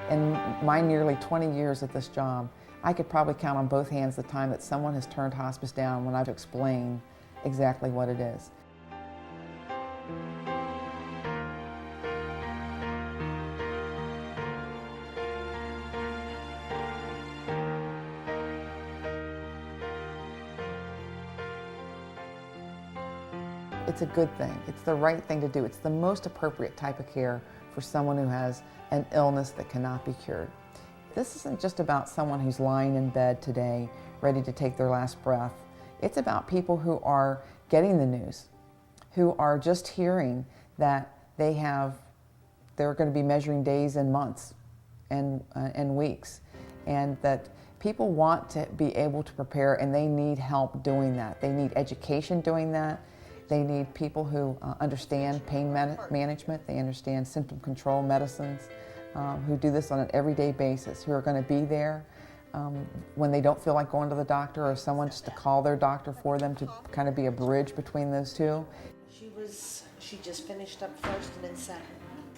In my nearly 20 years at this job, I could probably count on both hands the time that someone has turned hospice down when I've explained exactly what it is. It's a good thing. It's the right thing to do. It's the most appropriate type of care for someone who has an illness that cannot be cured. This isn't just about someone who's lying in bed today, ready to take their last breath. It's about people who are getting the news, who are just hearing that they're going to be measuring days and months and weeks, and that people want to be able to prepare, and they need help doing that. They need education doing that. They need people who understand pain management, they understand symptom control medicines, who do this on an everyday basis, who are going to be there when they don't feel like going to the doctor, or someone just to call their doctor for them, to kind of be a bridge between those two. She just finished up first and then second.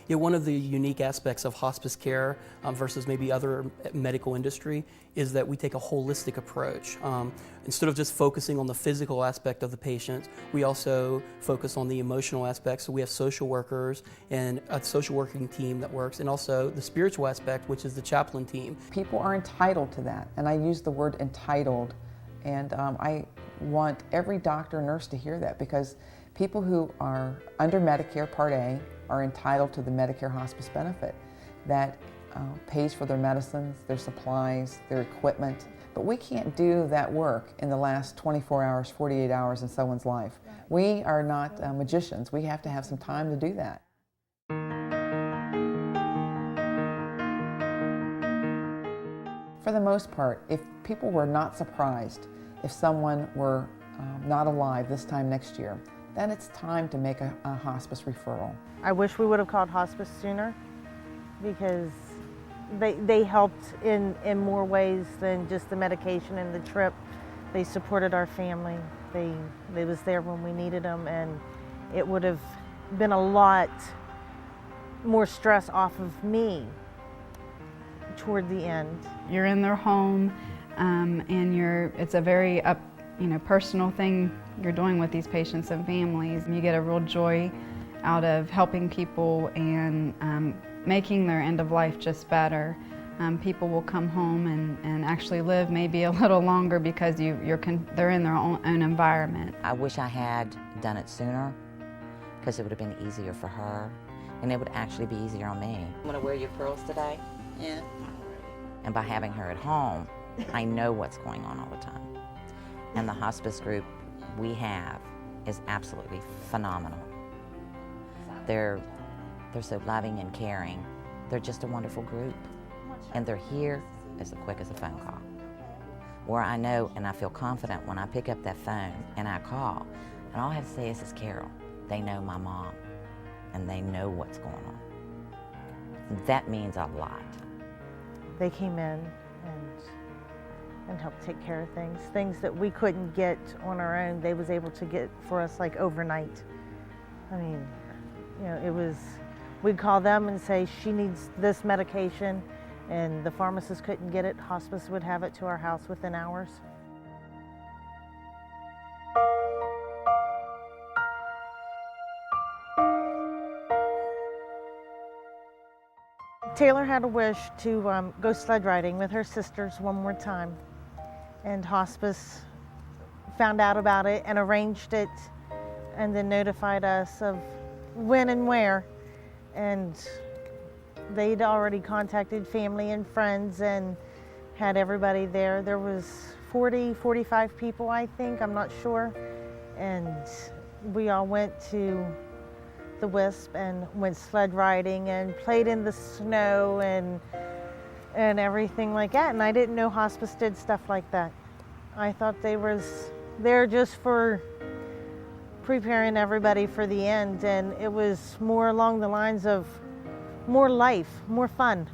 Yeah, one of the unique aspects of hospice care versus maybe other medical industry is that we take a holistic approach. Instead of just focusing on the physical aspect of the patient, we also focus on the emotional aspect. So we have social workers and a social working team that works, and also the spiritual aspect, which is the chaplain team. People are entitled to that, and I use the word entitled, and I want every doctor and nurse to hear that, because people who are under Medicare Part A are entitled to the Medicare hospice benefit that pays for their medicines, their supplies, their equipment. But we can't do that work in the last 24 hours, 48 hours in someone's life. We are not magicians. We have to have some time to do that. For the most part, if people were not surprised if someone were not alive this time next year, then it's time to make a hospice referral. I wish we would have called hospice sooner, because they helped in more ways than just the medication and the trip. They supported our family. They was there when we needed them, and it would have been a lot more stress off of me toward the end. You're in their home, and it's a very personal thing you're doing with these patients and families. You get a real joy out of helping people and making their end of life just better. People will come home and actually live maybe a little longer because they're in their own environment. I wish I had done it sooner, because it would have been easier for her, and it would actually be easier on me. I'm gonna wear your pearls today? Yeah. And by having her at home, I know what's going on all the time. And the hospice group we have is absolutely phenomenal. They're so loving and caring. They're just a wonderful group. And they're here as quick as a phone call. Where I know and I feel confident when I pick up that phone and I call, and all I have to say is, "This is Carol." They know my mom, and they know what's going on. That means a lot. They came in and helped take care of things that we couldn't get on our own. They was able to get for us like overnight. I mean, we'd call them and say, "She needs this medication," and the pharmacist couldn't get it. Hospice would have it to our house within hours. Taylor had a wish to go sled riding with her sisters one more time, and hospice found out about it and arranged it, and then notified us of when and where. And they'd already contacted family and friends and had everybody there. There was 45 people, I think, I'm not sure. And we all went to the Wisp and went sled riding and played in the snow and everything like that. And I didn't know hospice did stuff like that. I thought they was there just for preparing everybody for the end, and it was more along the lines of more life, more fun.